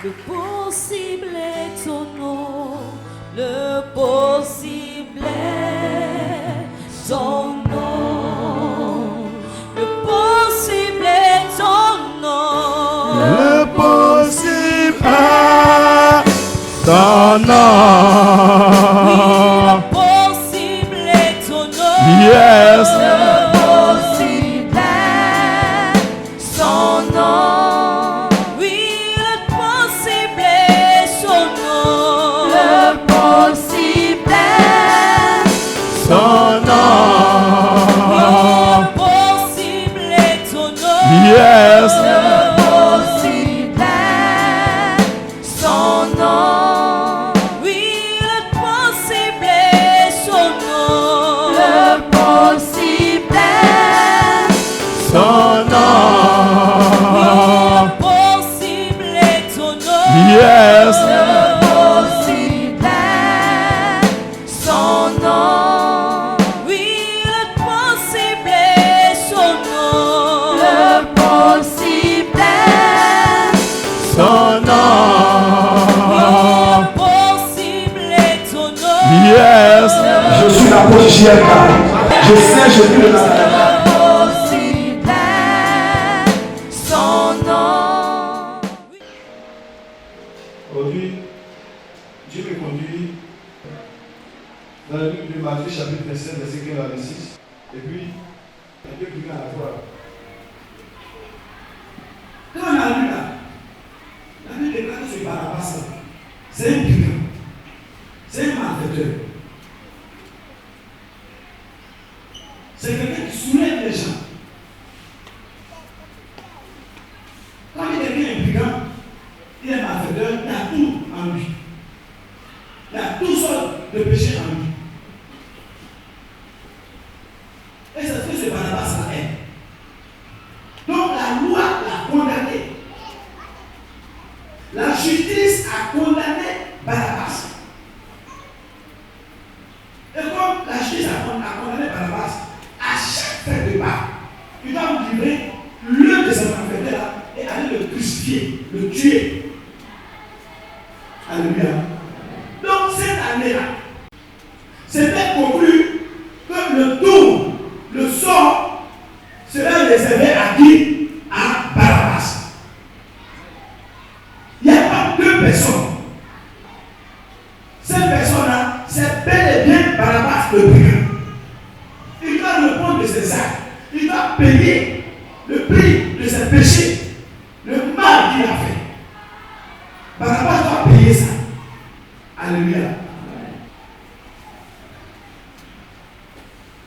Le possible est ton nom, le possible est ton nom, le possible est ton nom, le possible est ton nom. Oui, le possible est ton nom. Yes. Le possible est son nom. Oui, le possible est son nom. Le possible est Son nom. oui, le possible est ton nom. Yes. Le possible est son nom. Oui, le possible est son nom. Le possible est Son nom. oui, le possible est ton nom. Yes. Le possible est son nom. Oui, le possible est son nom. Le possible est Son nom. oui, le possible est ton nom. Yes. Je suis l'apôtre JLK. Je sais Jésus de Nazareth. Le possible est son nom. Aujourd'hui, Dieu me conduit dans le livre de Matthieu chapitre 27, verset 15 à 26. Et puis, un peu plus loin à la fois. Quand on a lu là, la Bible déclare sur Barabbas, c'est un brigand, c'est un malfaiteur. C'est quelqu'un qui soulève les gens. Quand il devient un brigand, il est malfaiteur, il y a tout en lui. Il y a toutes sortes de péchés en lui. Et c'est ce que ce Barabbas est. Donc la loi l'a condamné. La justice a condamné Barabbas. Et comme la justice a condamné Barabbas, à chaque fête de Pâques, il doit vous livrer l'un de ces malfaiteurs et aller le crucifier, le tuer. Alléluia. Donc cette année-là, c'était conclu que le tour, le sort, serait réservé à qui? À Barabbas. Il n'y a pas deux personnes. Cette personne-là, c'est bel et bien Barabbas le brigand. Il doit répondre de ses actes. Il doit payer le prix de ses péchés, le mal qu'il a fait. Barabbas doit payer ça. Alléluia.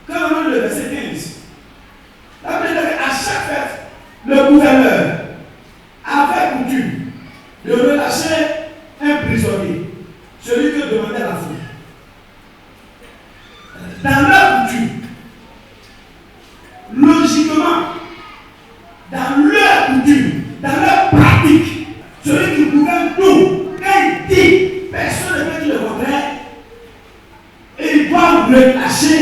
Quand on lit le verset 15, la Bible dit qu'à chaque fête, le gouverneur avait coutume de relâcher un prisonnier, celui que demandait la foule. Dans leur coutume, logiquement, dans leur coutume, dans leur pratique, celui qui gouverne tout, quand il dit, personne ne peut dire le contraire, et il doit relâcher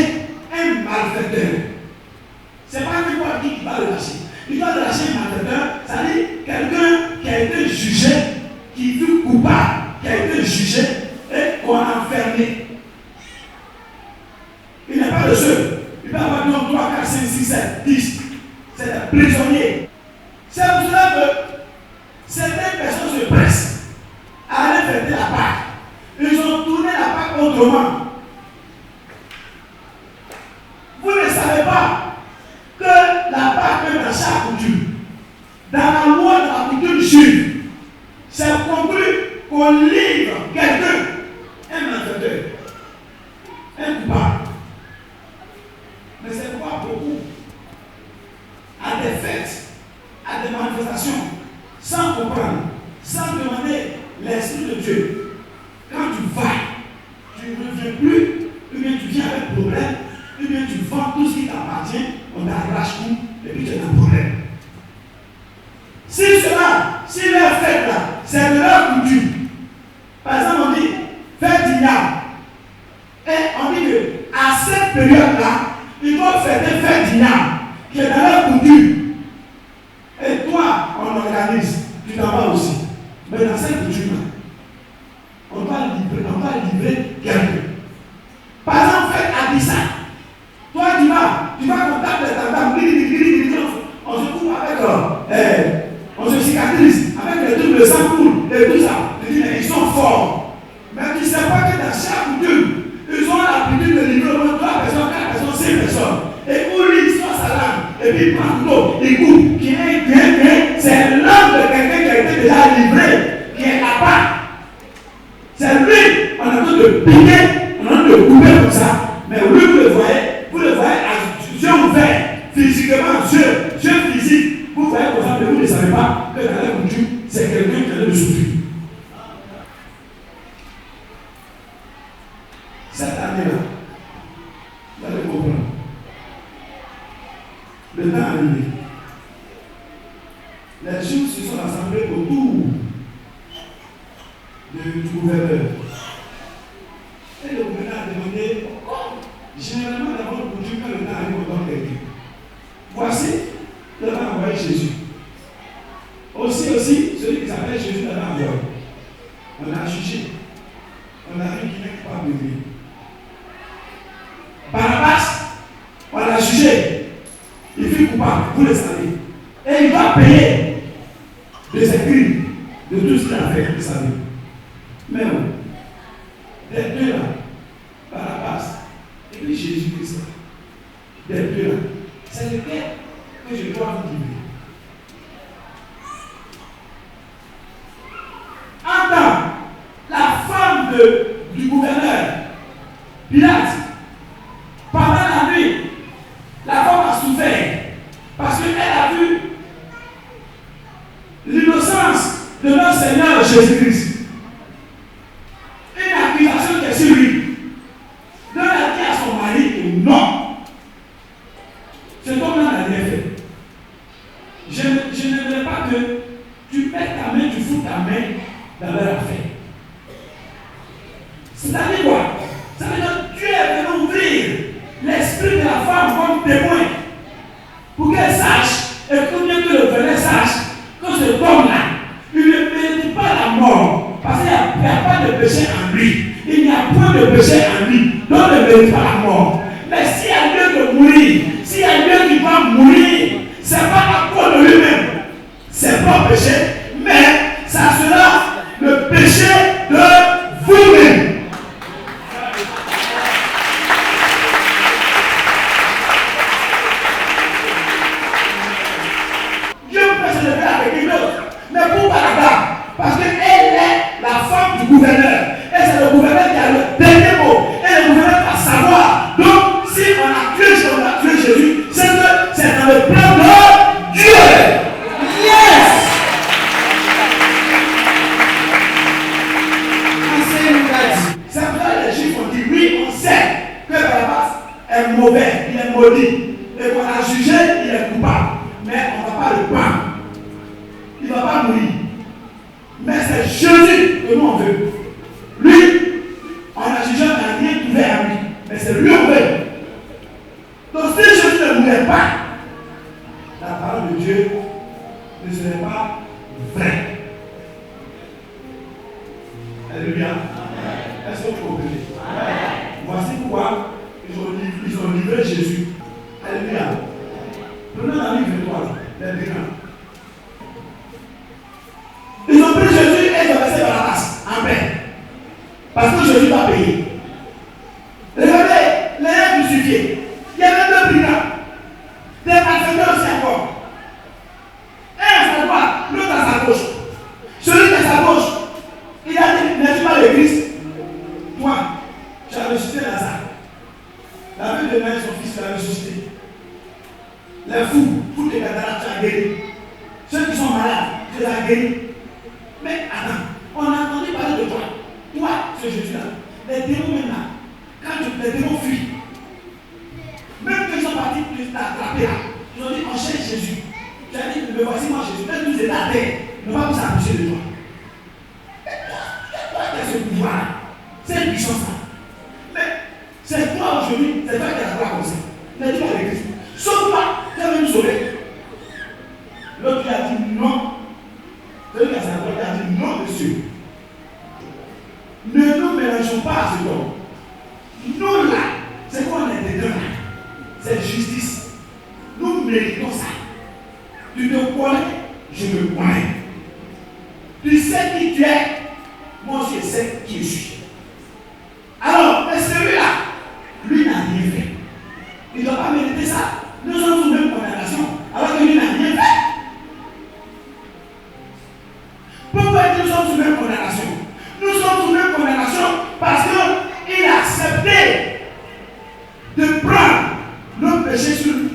un malfaiteur. Ce n'est pas lui qui va le lâcher. Il doit lâcher un malfaiteur, c'est-à-dire quelqu'un qui a été jugé, qui fut coupable, qui a été jugé et qu'on a enfermé. Il n'est pas le seul. Il peut avoir 2, 3, 4, 5, 6, 7, 10. C'est un prisonnier. C'est pour cela que certaines personnes se pressent à aller fêter la Pâque. Ils ont tourné la Pâque autrement. Vous ne savez pas que la Pâque est dans chaque coutume. Dans la loi de la coutume juive, c'est conclu qu'on livre quelqu'un, un malfaiteur, un coupable. Mais c'est pourquoi beaucoup, à des fêtes, à des manifestations, sans comprendre, sans demander l'Esprit de Dieu, quand tu vas, tu ne reviens plus, ou bien tu viens avec problème, ou bien tu vends tout ce qui t'appartient, on t'arrache tout, et puis tu as un problème. Si leur fête là, c'est de leur coutume, par exemple on dit, fête d'igname, et on dit que à cette période-là, ils doivent faire des fêtes d'igname, qui est dans leur coutume. Et toi, on organise, tu t'en vas aussi. Mais dans cette coutume, on va livrer quelqu'un. Par exemple, faites à ça. Toi, tu vas contacter ta dame, on se coupe avec, on se cicatrise avec les trucs de sang coule et tout ça. Tu dis, mais ils sont forts. Mais tu ne sais pas que dans chaque coutume, ils ont l'habitude de livrer au moins 3 personnes, 4 personnes, 6 personnes. Et pour lui, il sort sa lame. Et puis il prend le couteau, il coupe. C'est l'homme de quelqu'un qui a été déjà livré, qui est capable. C'est lui, on a besoin de piquer, on a besoin de couper comme ça. Mais lui, vous le voyez à yeux ouverts, physiquement, yeux physiques. Vous voyez comme ça, mais vous ne savez pas que dans la coutume, c'est quelqu'un qui a de souffrir. Cette année-là, vous allez comprendre. Le temps est arrivé. Les Juifs se sont rassemblés autour du gouverneur. Et le gouverneur a demandé, généralement dans votre coutume, quand le temps arrive, on donne quelqu'un. Voici, il va envoyer Jésus. Aussi, celui qui s'appelle Jésus l'avait envoyé. On a jugé. On a vu qu'il n'est pas de lui. Barabbas, on l'a jugé. Il fut coupable, vous le savez. Et il va payer de ses crimes, de tout ce qu'il a fait, vous savez. Mais des deux là, Barabbas, et puis Jésus-Christ, des deux là, c'est lequel que je dois vous dire. Entends, la femme du gouverneur, Pilate, pendant la nuit, la femme a souffert parce qu'elle a vu l'innocence de notre Seigneur Jésus-Christ. Une accusation qui est sur lui. Elle a dit à son mari que non. Cet homme-là n'a rien fait. Je n'aimerais pas que tu mettes ta main, tu fous ta main dans leur affaire. C'est-à-dire quoi? Ça veut dire que Dieu est venu ouvrir l'esprit de la femme comme témoin pour qu'elle sache, et pour bien que le gouverneur sache, que cet homme-là, il ne mérite pas la mort, parce qu'il n'y a pas de péché en lui. Il n'y a point de péché en lui, donc il ne mérite pas la mort. Mais s'il y a lieu de mourir, s'il y a lieu qu'il va mourir, ce n'est pas à cause de lui-même, c'est pas péché, mais ça sera le péché de vous-même. Parce qu'elle est la femme du gouverneur. Et c'est le gouverneur qui a le dernier mot. Et le gouverneur va savoir. Donc, si on a tué Jésus, c'est que c'est dans le plan de Dieu. Yes! C'est pour ça que les Juifs ont dit oui, on sait que Barabbas est mauvais, il est maudit. Et qu'on a jugé, il est coupable. Mais on ne va pas le prendre. Il ne va pas mourir. Mais c'est Jésus que nous on veut. Lui, on a jugé, on n'a rien trouvé à lui. Mais c'est lui qu'on veut. Donc si Jésus ne mourait pas, la parole de Dieu ne serait pas vraie. Alléluia. Est-ce que vous comprenez? Voici pourquoi ils ont livré Jésus. Alléluia. Prenons la livre de toi, les brigand. Ils ont pris Jésus et ils ont laissé Barabbas en paix. Parce que Jésus va payer. Regardez, les uns crucifiés. Il y avait deux brigands. Des malfaiteurs aussi encore. Un à sa droite, l'autre à sa gauche. Celui qui est à sa gauche, il a dit, n'es-tu pas le Christ? Toi, tu as ressuscité Lazare. La veille de Noël, son fils l'a ressuscité. Les fous, tous les cataractes, tu as guéri. Ceux qui sont malades, tu les as guéris. Mais attends, on a entendu parler de toi. Toi, ce Jésus-là. Les démons cieux. Ne nous mélangeons pas à ce don. Nous là, c'est qu'on est dedans là. C'est justice. Nous méritons ça. Tu te connais, je me connais. Tu sais qui tu es, moi je sais qui je suis. Alors, mais celui-là, lui n'a rien fait. Il ne doit pas mériter ça. Nous sommes sous même condamnation, alors que lui n'a rien fait. Pourquoi nous sommes sous même condamnation? Nous sommes sous même condamnation parce qu'il a accepté de prendre nos péchés sur lui.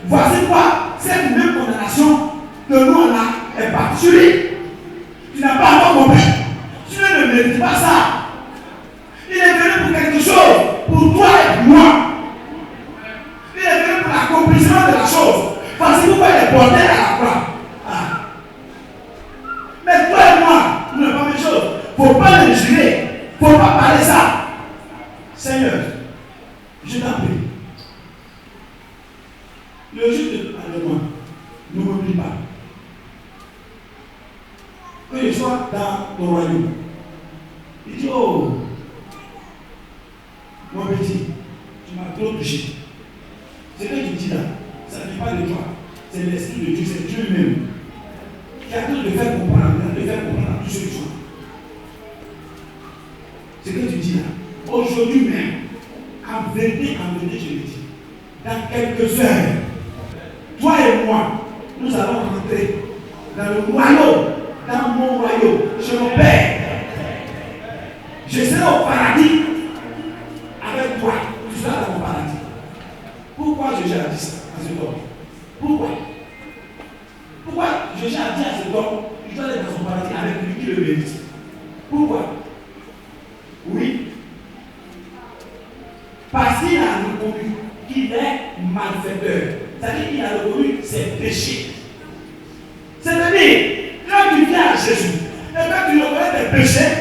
Voici quoi, cette même condamnation que nous on a est partie sur lui. Tu n'as pas encore compris. Tu ne mérites pas ça. Il est venu pour quelque chose, pour toi et pour moi. Il est venu pour l'accomplissement de la chose. Voici pourquoi il est porté à la croix. Ah. Mais toi et moi, nous n'avons pas la même chose. Il ne faut pas le juger. Il ne faut pas parler ça. Seigneur, je t'en prie. Le jour de moi, ne m'oublie pas. Que je sois dans ton royaume. Il dit, oh, mon petit, tu m'as trop touché. Ce que tu dis là, ça ne vient pas de toi. C'est l'Esprit de Dieu, c'est Dieu lui-même. Qui a tout de faire comprendre à tous ceux qui sont. Ce que tu dis là, aujourd'hui même, en vérité, je le dis, dans quelques heures, toi et moi, nous allons rentrer dans le royaume, dans mon royaume, chez mon Père. Je serai au paradis avec toi. Tu seras dans mon paradis. Pourquoi Jésus a dit ça à cet homme? Pourquoi Jésus a dit à cet homme, il doit aller dans son paradis avec lui qui le mérite? Pourquoi? Oui. Parce qu'il a reconnu qu'il est malfaiteur. C'est-à-dire qu'il a reconnu ses péchés. C'est-à-dire, quand tu viens à Jésus, et quand tu reconnais tes péchés,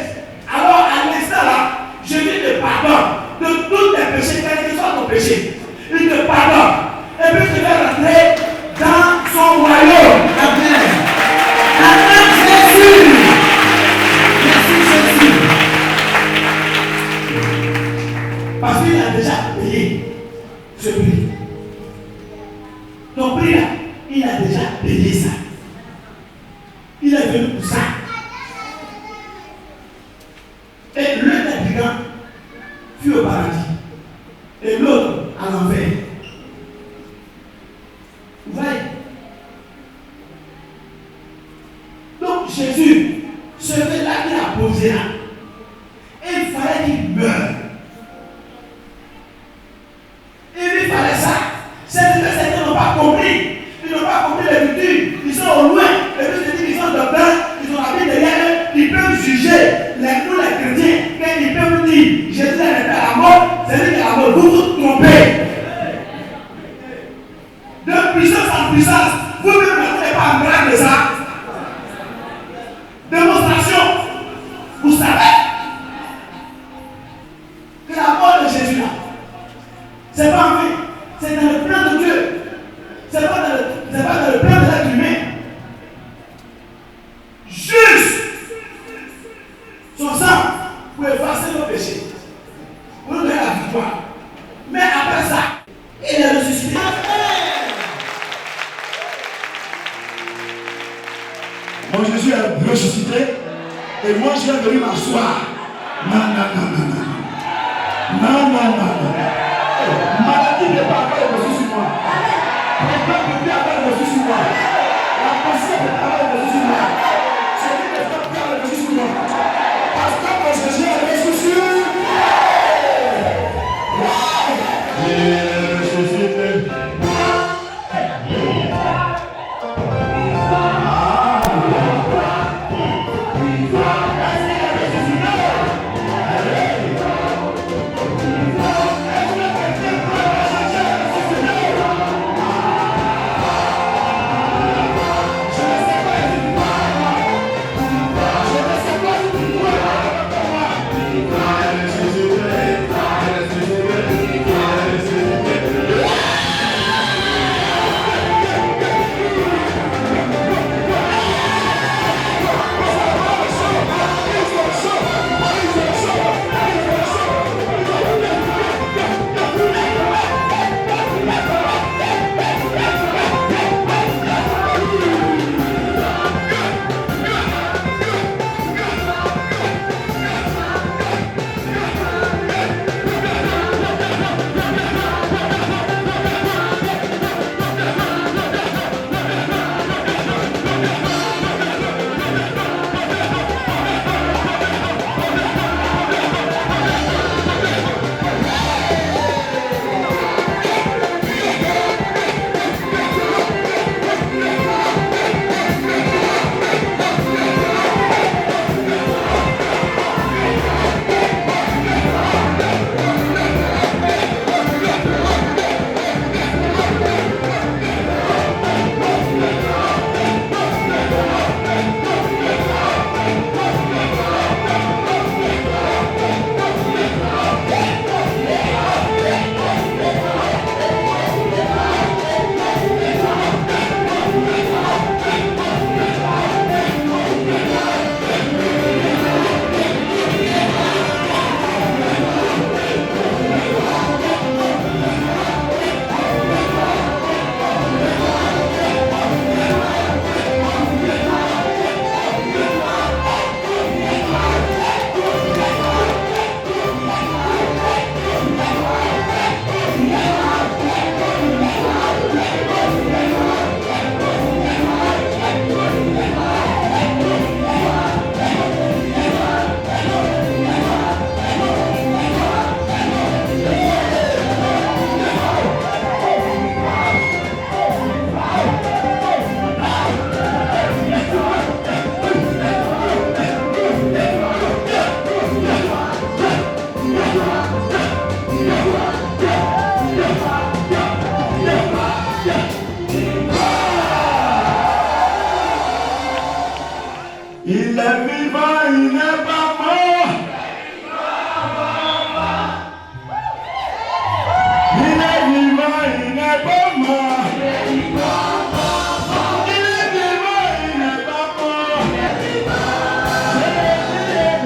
alors à l'instant là, Jésus te pardonne de tous tes péchés, quel que soit ton péché. Il te pardonne. Et puis tu vas rentrer dans son royaume. Amen. Amen, Jésus. Merci Jésus. Parce qu'il a déjà payé ce prix. Ton prix là, il a déjà payé ça. Il est venu pour ça. Et l'un des brigands fut au paradis. Et l'autre à l'enfer. Vous voyez? Donc Jésus, celui-là qui a posé là, il fallait qu'il meure. Il lui fallait ça. C'est que certains n'ont pas compris. Ils n'ont pas compris les virtudes. Ils sont au loin. Et puis je dis qu'ils sont dedans. Ils ont habité derrière eux. Ils peuvent juger. Nous les chrétiens, quand ils peuvent dire Jésus est à la mort, c'est lui qui est à la mort. Vous vous trompez. De puissance en puissance, vous-même ne pouvez pas en grande de ça. Démonstration. Vous savez que la mort de Jésus là, c'est pas en fait, c'est dans le plan de Dieu. C'est pas dans le plan de l'être humain. Juste son sang pour effacer nos péchés, pour nous donner la victoire. Mais après ça, il est ressuscité. Mon Jésus est ressuscité et moi je viens venir m'asseoir. Non. Maladie n'est pas encore reçue sur moi. Problème de vie n'est pas reçu sur moi. La pensée n'est pas reçue sur moi. Celui qui n'est pas reçu sur moi. Parce que mon Jésus est reçu sur moi. Il est vivant, il n'est pas mort. Il est vivant, il n'est pas mort. Il est vivant, il n'est pas mort. Il est vivant, il n'est pas mort. Il est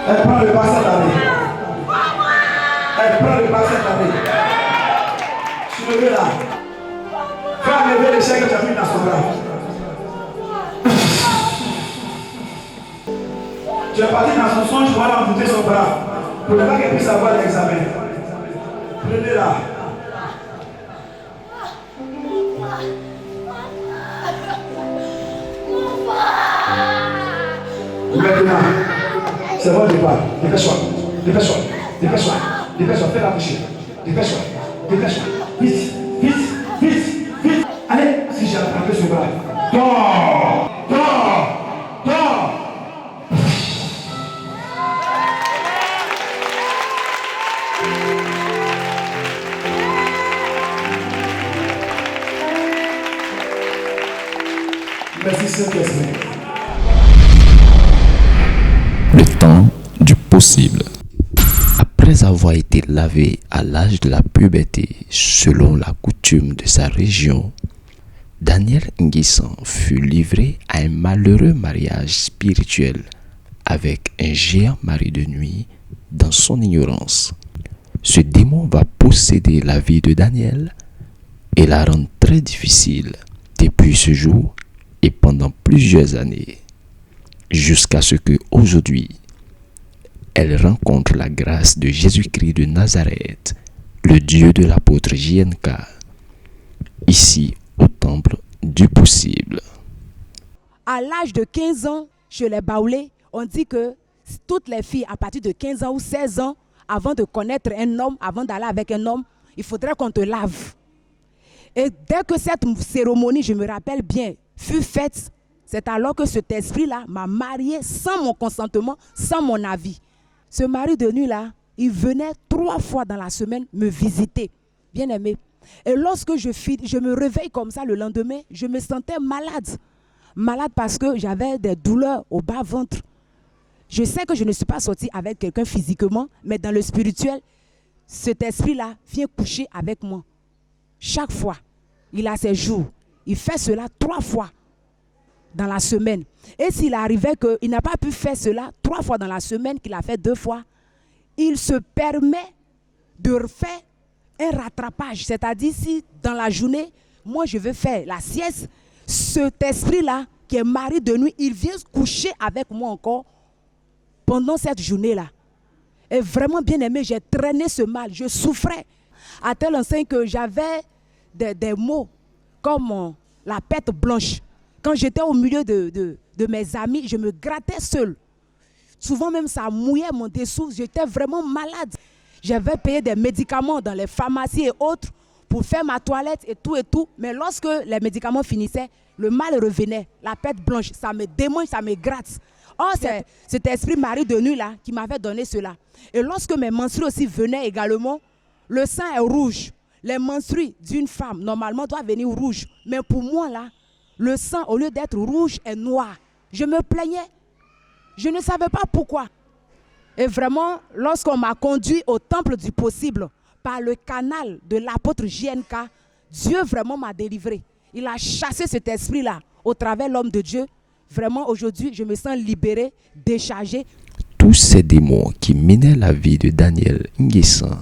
Elle prend le pas cette année. Elle prend le pas cette année. Soulevez là. Fais enlever les chèques que tu as mis dans son bras. Tu es parti dans son songe pour aller amputer son bras. Pour ne pas qu'elle puisse avoir l'examen. Prenez là. Maintenant, c'est bon départ. Dépêche-toi. Dépêche-toi. Dépêche-toi. Dépêche-toi. Fais la bouchée. Dépêche-toi. Dépêche-toi. Vite. Vite. Vite. Vite. Allez. Si j'ai attrapé ce bras. Dors. Dors. Dors. Merci Saint-Esprit. Le temps du possible. Après avoir été lavé à l'âge de la puberté selon la coutume de sa région, Daniel Nguissan fut livré à un malheureux mariage spirituel avec un géant mari de nuit dans son ignorance. Ce démon va posséder la vie de Daniel et la rendre très difficile depuis ce jour et pendant plusieurs années, jusqu'à ce que aujourd'hui elle rencontre la grâce de Jésus-Christ de Nazareth, le Dieu de l'apôtre JNK, ici au temple du possible. À l'âge de 15 ans, chez les Baoulés, on dit que toutes les filles à partir de 15 ans ou 16 ans, avant de connaître un homme, avant d'aller avec un homme, il faudrait qu'on te lave. Et dès que cette cérémonie, je me rappelle bien, fut faite, c'est alors que cet esprit-là m'a mariée sans mon consentement, sans mon avis. Ce mari de nuit-là, il venait 3 fois dans la semaine me visiter, bien aimé. Et lorsque je me réveille comme ça le lendemain, je me sentais malade. Malade parce que j'avais des douleurs au bas-ventre. Je sais que je ne suis pas sortie avec quelqu'un physiquement, mais dans le spirituel, cet esprit-là vient coucher avec moi. Chaque fois, il a ses jours. Il fait cela 3 fois dans la semaine. Et s'il arrivait qu'il n'a pas pu faire cela 3 fois dans la semaine, qu'il a fait 2 fois, il se permet de refaire un rattrapage. C'est-à-dire si dans la journée, moi je veux faire la sieste, cet esprit-là, qui est mari de nuit, il vient coucher avec moi encore pendant cette journée-là. Et vraiment bien aimé, j'ai traîné ce mal, je souffrais. À tel enseigne que j'avais des mots comme la pète blanche. Quand j'étais au milieu de mes amis, je me grattais seul. Souvent même ça mouillait mon dessous, j'étais vraiment malade. J'avais payé des médicaments dans les pharmacies et autres pour faire ma toilette et tout. Mais lorsque les médicaments finissaient, le mal revenait, la pète blanche, ça me démange, ça me gratte. Oh, c'est cet esprit mari de nuit là qui m'avait donné cela. Et lorsque mes menstrues aussi venaient également, le sang est rouge. Les menstrues d'une femme, normalement, doivent venir rouge. Mais pour moi là, le sang, au lieu d'être rouge, est noir. Je me plaignais. Je ne savais pas pourquoi. Et vraiment, lorsqu'on m'a conduit au temple du possible par le canal de l'apôtre JNK, Dieu vraiment m'a délivré. Il a chassé cet esprit-là au travers de l'homme de Dieu. Vraiment, aujourd'hui, je me sens libéré, déchargé. Tous ces démons qui minaient la vie de Daniel Nguissan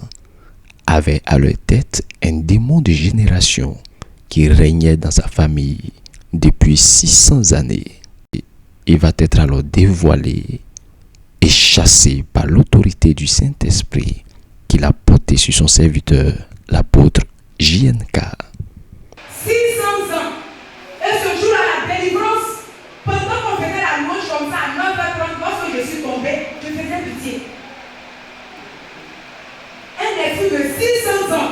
avaient à leur tête un démon de génération qui régnait dans sa famille depuis 600 années. Il va être alors dévoilé et chassé par l'autorité du Saint-Esprit qu'il a porté sur son serviteur, l'apôtre JNK. 600 ans. Et ce jour-là, la délivrance, pendant qu'on faisait la louange comme ça, à 9h30, lorsque je suis tombée, je faisais pitié. Un esprit de 600 ans.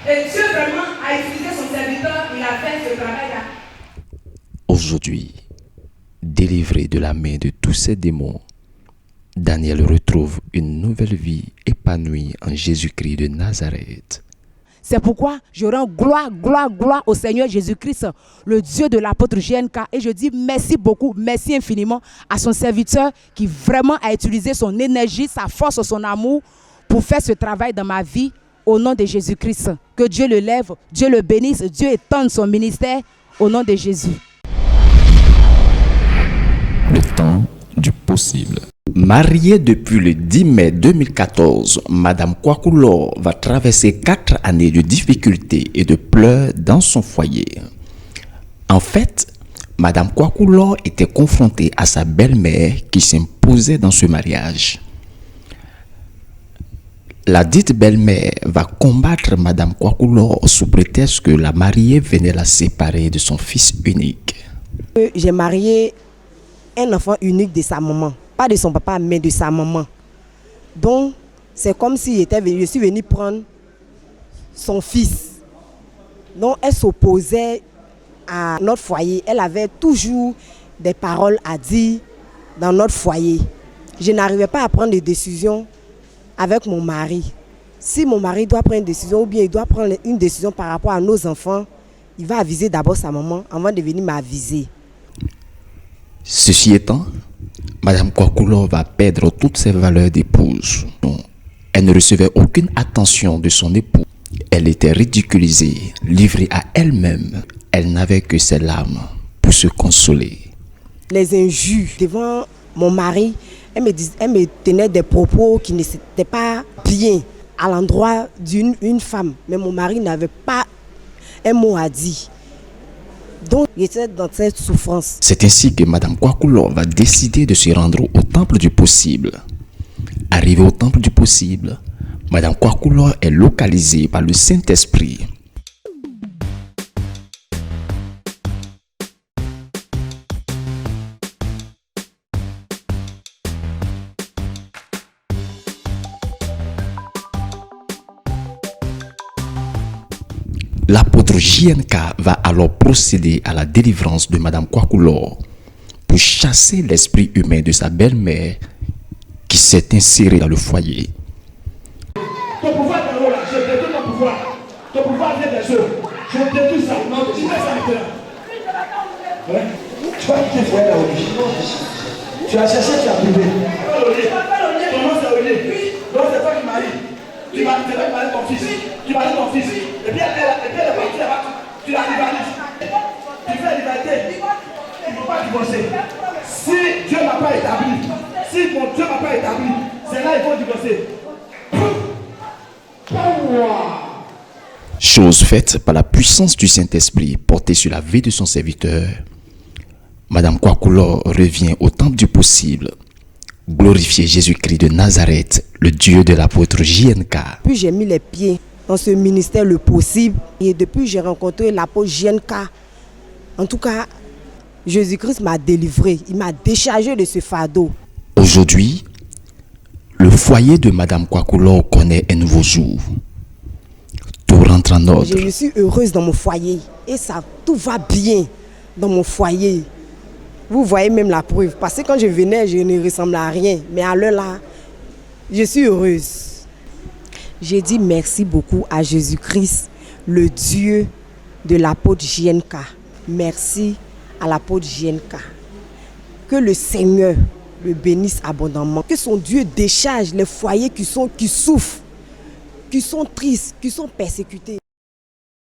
Et Dieu vraiment a utilisé son serviteur, il a fait ce travail-là. Aujourd'hui, délivré de la main de tous ces démons, Daniel retrouve une nouvelle vie épanouie en Jésus-Christ de Nazareth. C'est pourquoi je rends gloire au Seigneur Jésus-Christ, le Dieu de l'apôtre JNK. Et je dis merci beaucoup, merci infiniment à son serviteur qui vraiment a utilisé son énergie, sa force, son amour pour faire ce travail dans ma vie au nom de Jésus-Christ. Que Dieu le lève, Dieu le bénisse, Dieu étende son ministère au nom de Jésus. Le temps du possible. Mariée depuis le 10 mai 2014, Madame Kwakulo va traverser 4 années de difficultés et de pleurs dans son foyer. En fait, Madame Kwakulo était confrontée à sa belle-mère qui s'imposait dans ce mariage. La dite belle-mère va combattre Madame Kwakulo sous prétexte que la mariée venait la séparer de son fils unique. J'ai marié un enfant unique de sa maman. Pas de son papa, mais de sa maman. Donc, c'est comme si je suis venue prendre son fils. Donc, elle s'opposait à notre foyer. Elle avait toujours des paroles à dire dans notre foyer. Je n'arrivais pas à prendre des décisions avec mon mari. Si mon mari doit prendre une décision ou bien il doit prendre une décision par rapport à nos enfants, il va aviser d'abord sa maman avant de venir m'aviser. Ceci étant, Madame Kwakulo va perdre toutes ses valeurs d'épouse. Elle ne recevait aucune attention de son époux. Elle était ridiculisée, livrée à elle-même. Elle n'avait que ses larmes pour se consoler. Les injures devant mon mari, elle me tenait des propos qui n'étaient pas bien à l'endroit d'une femme. Mais mon mari n'avait pas un mot à dire. Donc, j'étais dans cette souffrance. C'est ainsi que Madame Kwakulo va décider de se rendre au temple du possible. Arrivée au temple du possible, Madame Kwakulo est localisée par le Saint-Esprit. L'apôtre JNK va alors procéder à la délivrance de Madame Kwakulo pour chasser l'esprit humain de sa belle-mère qui s'est inséré dans le foyer. Ton pouvoir est en haut là, je détruis ton pouvoir. Ton pouvoir vient des œufs. Je détruis ça. Non, tu mets ça maintenant. Ouais. Tu vas quitter le foyer là aujourd'hui. Tu as cherché, tu as trouvé. Ton nom c'est Olé. Donc c'est toi qui maries. Tu vas marier ton fils. Tu maries ton fils. Et puis elle est partie là-bas. Tu la rivalises. Tu fais rivalité. Il ne faut pas divorcer. Si Dieu n'a pas établi, si mon Dieu n'a pas établi, c'est là il faut divorcer. Chose faite par la puissance du Saint-Esprit portée sur la vie de son serviteur, Madame Kwakulo revient au temple du possible, glorifier Jésus-Christ de Nazareth, le Dieu de l'apôtre JNK. Puis j'ai mis les pieds dans ce ministère le possible et depuis j'ai rencontré l'apôtre JNK. En tout cas, Jésus-Christ m'a délivré, il m'a déchargé de ce fardeau. Aujourd'hui, le foyer de Madame Kwakulo connaît un nouveau jour. Tout rentre en ordre. Je suis heureuse dans mon foyer et ça, tout va bien dans mon foyer. Vous voyez même la preuve, parce que quand je venais, je ne ressemblais à rien. Mais à l'heure là, je suis heureuse. J'ai dit merci beaucoup à Jésus-Christ, le Dieu de l'apôtre JNK. Merci à l'apôtre JNK. Que le Seigneur le bénisse abondamment. Que son Dieu décharge les foyers qui souffrent, qui sont tristes, qui sont persécutés.